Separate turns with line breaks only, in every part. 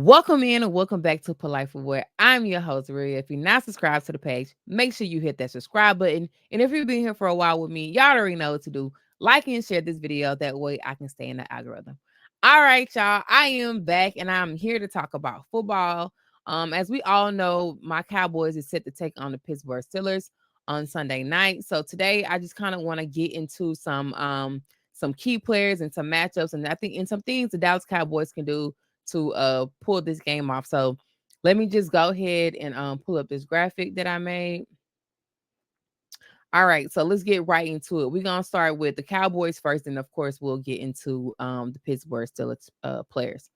Welcome in and welcome back to Polite for What. I'm your host, Maria. If you're not subscribed to the page, make sure you hit that subscribe button. And if you've been here for a while with me, y'all already know what to do. Like and share this video. That way I can stay in the algorithm. All right, y'all. I am back and I'm here to talk about football. As we all know, my Cowboys is set to take on the Pittsburgh Steelers on Sunday night. So today I just kind of want to get into some key players and some matchups, and I think in some things the Dallas Cowboys can do to pull this game off. So let me just go ahead and pull up this graphic that I made. All right, so let's get right into it. We're gonna start with the Cowboys first, and of course we'll get into the Pittsburgh Steelers players.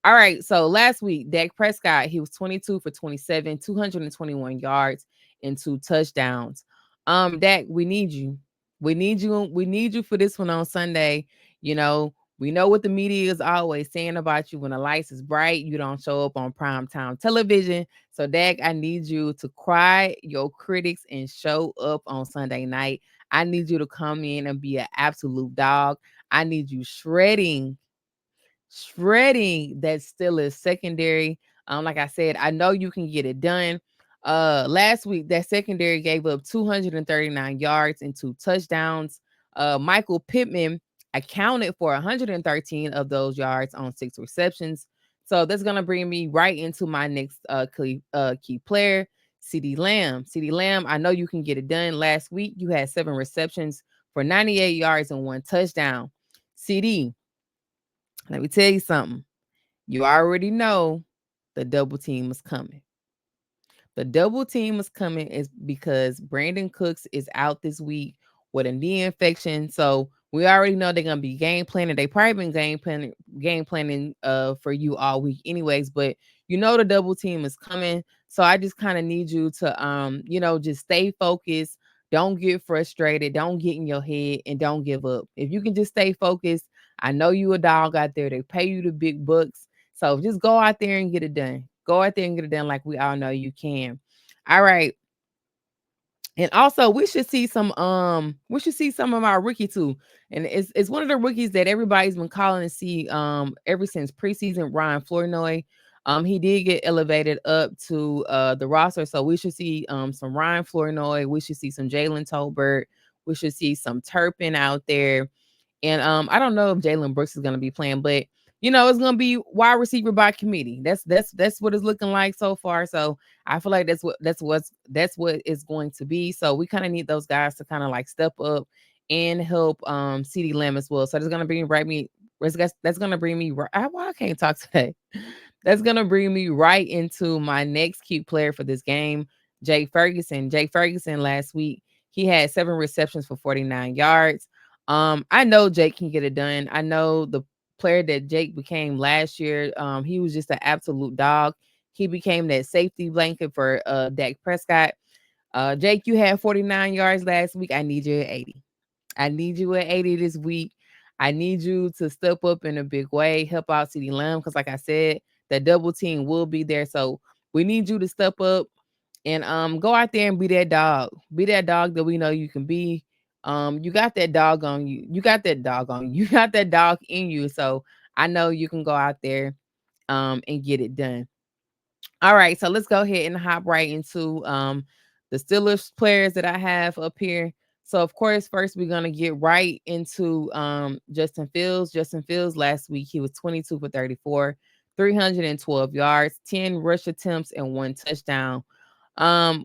All right, so last week, Dak Prescott, he was 22 for 27, 221 yards and 2 touchdowns. Dak, we need you. We need you. We need you for this one on Sunday. You know, we know what the media is always saying about you. When the lights is bright, you don't show up on primetime television. So, Dak, I need you to cry your critics and show up on Sunday night. I need you to come in and be an absolute dog. I need you shredding that Steelers secondary. Like I said, I know you can get it done. Last week that secondary gave up 239 yards and 2 touchdowns. Michael Pittman accounted for 113 of those yards on 6 receptions. So that's gonna bring me right into my next key player, CeeDee Lamb. CeeDee Lamb, I know you can get it done. Last week you had 7 receptions for 98 yards and 1 touchdown. CD, let me tell you something. You already know the double team is coming. The double team is coming is because Brandon Cooks is out this week with a knee infection. So we already know they're gonna be game planning. They probably been game planning for you all week anyways, but you know the double team is coming. So I just kind of need you to just stay focused. Don't get frustrated. Don't get in your head and don't give up. If you can just stay focused, I know you a dog out there. They pay you the big bucks. So just go out there and get it done. Go out there and get it done like we all know you can. All right. And also we should see some of our rookie too. And it's one of the rookies that everybody's been calling to see ever since preseason, Ryan Flournoy. He did get elevated up to the roster. So we should see some Ryan Flournoy. We should see some Jalen Tolbert. We should see some Turpin out there. And I don't know if Jalen Brooks is gonna be playing, but it's gonna be wide receiver by committee. That's what it's looking like so far. So I feel like that's what it's going to be. So we kind of need those guys to kind of like step up and help CeeDee Lamb as well. So that's gonna bring me right. Well, I can't talk today. That's gonna bring me right into my next key player for this game, Jake Ferguson. Jake Ferguson last week, he had 7 receptions for 49 yards. I know Jake can get it done. I know the player that Jake became last year. He was just an absolute dog. He became that safety blanket for Dak Prescott. Jake, you had 49 yards last week. I need you at 80. I need you at 80 this week. I need you to step up in a big way, help out CeeDee Lamb, because like I said, the double team will be there. So we need you to step up and go out there and be that dog. Be that dog that we know you can be. You got that dog on you. You got that dog on you. You got that dog in you. So I know you can go out there and get it done. All right, so let's go ahead and hop right into the Steelers players that I have up here. So of course, first we're gonna get right into Justin Fields. Justin Fields last week he was 22 for 34, 312 yards, 10 rush attempts, and 1 touchdown.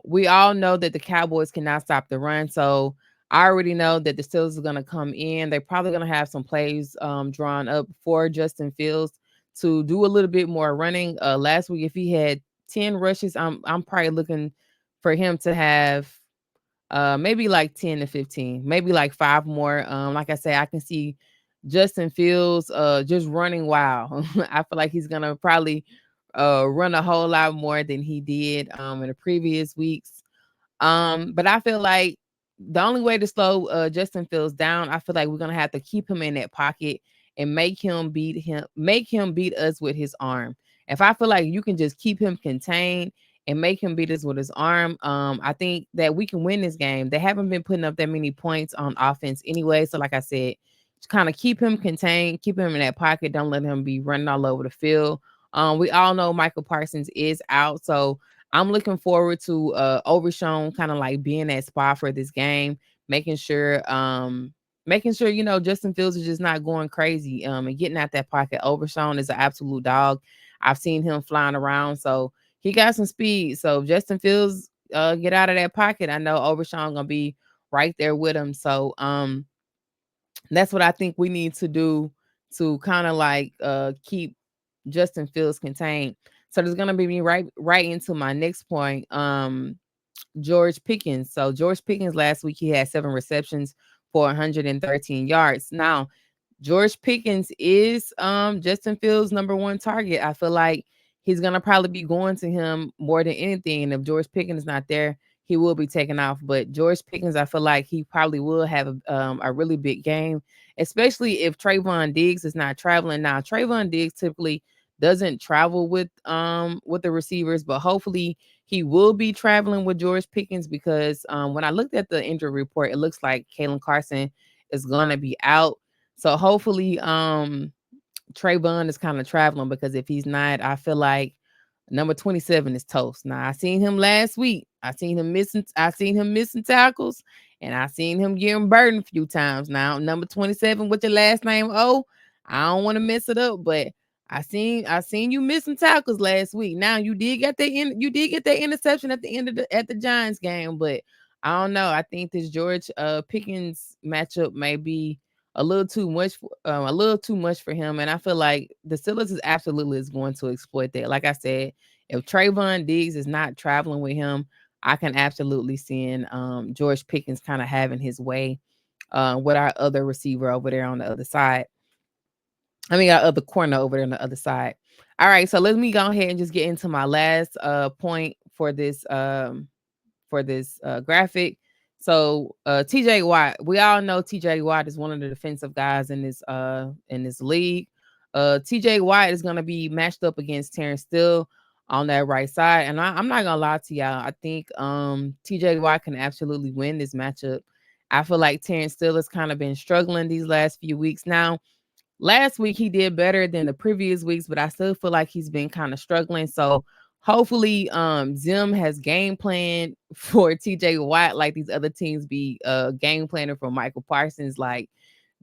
We all know that the Cowboys cannot stop the run, so I already know that the Steelers are gonna come in. They're probably gonna have some plays drawn up for Justin Fields to do a little bit more running. Last week, if he had 10 rushes, I'm probably looking for him to have maybe like 10 to 15, maybe like 5 more. Like I say, I can see Justin Fields just running wild. I feel like he's gonna probably run a whole lot more than he did in the previous weeks. But I feel like the only way to slow Justin Fields down, I feel like we're gonna have to keep him in that pocket and make him beat us with his arm. If I feel like you can just keep him contained and make him beat us with his arm, I think that we can win this game. They haven't been putting up that many points on offense anyway. So, like I said, just kind of keep him contained, keep him in that pocket. Don't let him be running all over the field. We all know Michael Parsons is out, so I'm looking forward to Overshown kind of like being that spot for this game, making sure Justin Fields is just not going crazy and getting out that pocket. Overshown is an absolute dog. I've seen him flying around, so he got some speed. So if Justin Fields get out of that pocket, I know Overshown gonna be right there with him. So that's what I think we need to do to kind of like keep Justin Fields contained. So there's gonna be me right into my next point. George Pickens. So George Pickens last week he had 7 receptions for 113 yards. Now George Pickens is Justin Fields' number one target. I feel like he's gonna probably be going to him more than anything. And if George Pickens is not there, he will be taken off. But George Pickens, I feel like he probably will have a really big game, especially if Trayvon Diggs is not traveling. Now Trayvon Diggs typically doesn't travel with the receivers, but hopefully he will be traveling with George Pickens because when I looked at the injury report, it looks like Kalen Carson is gonna be out. So hopefully, Trayvon is kind of traveling because if he's not, I feel like number 27 is toast. Now I seen him last week. I seen him missing tackles, and I seen him getting burdened a few times. Now number 27 with your last name O. I don't want to mess it up, but I seen you missing tackles last week. Now you did get that interception at the end of the Giants game, but I don't know. I think this George Pickens matchup may be a little too much for him. And I feel like the Steelers is going to exploit that. Like I said, if Trayvon Diggs is not traveling with him, I can absolutely see George Pickens kind of having his way with our other receiver over there on the other side. I mean, our other corner over there on the other side. All right, so let me go ahead and just get into my last point for this graphic. So TJ Watt, we all know TJ Watt is one of the defensive guys in this league. TJ Watt is gonna be matched up against Terrence Steele on that right side. And I'm not gonna lie to y'all. I think TJ Watt can absolutely win this matchup. I feel like Terrence Steele has kind of been struggling these last few weeks. Now, last week he did better than the previous weeks, but I still feel like he's been kind of struggling. So hopefully Zim has game plan for TJ Watt like these other teams be game planning for Michael Parsons, like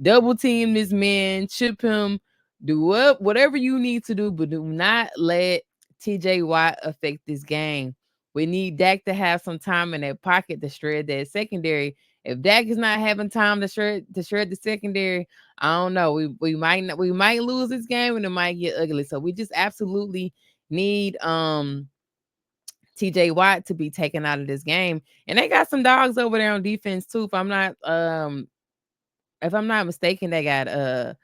double team this man, chip him, do up whatever you need to do, but do not let TJ Watt affect this game. We need Dak to have some time in that pocket to shred that secondary. If Dak is not having time to shred the secondary, I don't know. We might lose this game and it might get ugly. So we just absolutely need TJ Watt to be taken out of this game. And they got some dogs over there on defense too. If I'm not mistaken, they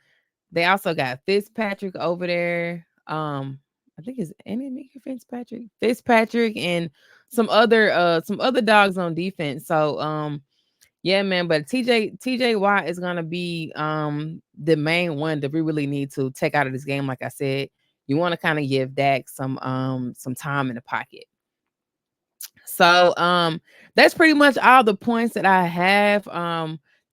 also got Fitzpatrick over there. I think it's any Fitzpatrick. Fitzpatrick and some other dogs on defense. So yeah, man, but TJ Watt is gonna be the main one that we really need to take out of this game. Like I said, you want to kind of give Dak some time in the pocket. So that's pretty much all the points that I have.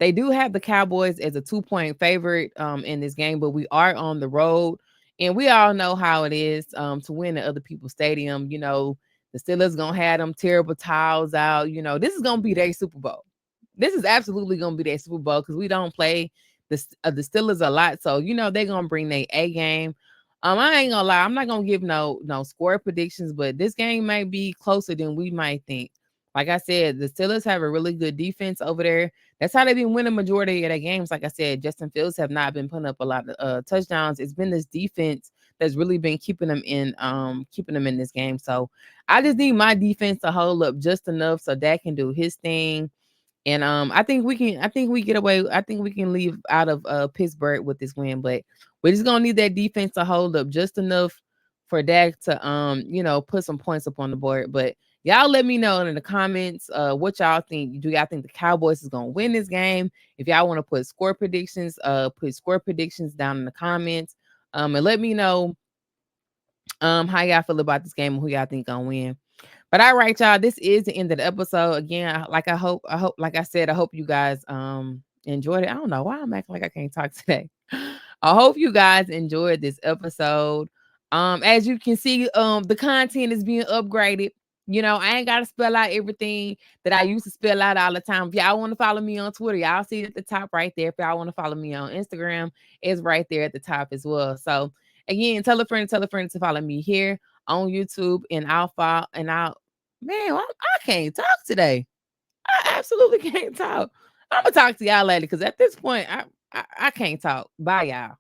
They do have the Cowboys as a 2-point favorite in this game, but we are on the road, and we all know how it is to win at other people's stadium. The Steelers gonna have them terrible towels out. This is gonna be their Super Bowl. This is absolutely gonna be their Super Bowl because we don't play the Steelers a lot, so they're gonna bring their A game. I ain't gonna lie, I'm not gonna give no score predictions, but this game might be closer than we might think. Like I said, the Steelers have a really good defense over there. That's how they've been winning majority of their games. Like I said, Justin Fields have not been putting up a lot of touchdowns. It's been this defense that's really been keeping them in this game. So I just need my defense to hold up just enough so Dak can do his thing. And I think we can. I think we get away. I think we can leave out of Pittsburgh with this win, but we're just gonna need that defense to hold up just enough for Dak to put some points up on the board. But y'all let me know in the comments what y'all think. Do y'all think the Cowboys is gonna win this game? If y'all want to put score predictions down in the comments. And let me know how y'all feel about this game and who y'all think gonna win. But all right, y'all, this is the end of the episode. Again, like I said, I hope you guys enjoyed it. I don't know why I'm acting like I can't talk today. I hope you guys enjoyed this episode. As you can see, the content is being upgraded. You know, I ain't gotta spell out everything that I used to spell out all the time. If y'all want to follow me on Twitter, y'all see it at the top right there. If y'all want to follow me on Instagram, it's right there at the top as well. So again, tell a friend to follow me here on YouTube, and I'll follow and I'll man, I can't talk today. I absolutely can't talk. I'm gonna talk to y'all later because at this point, I can't talk. Bye, y'all.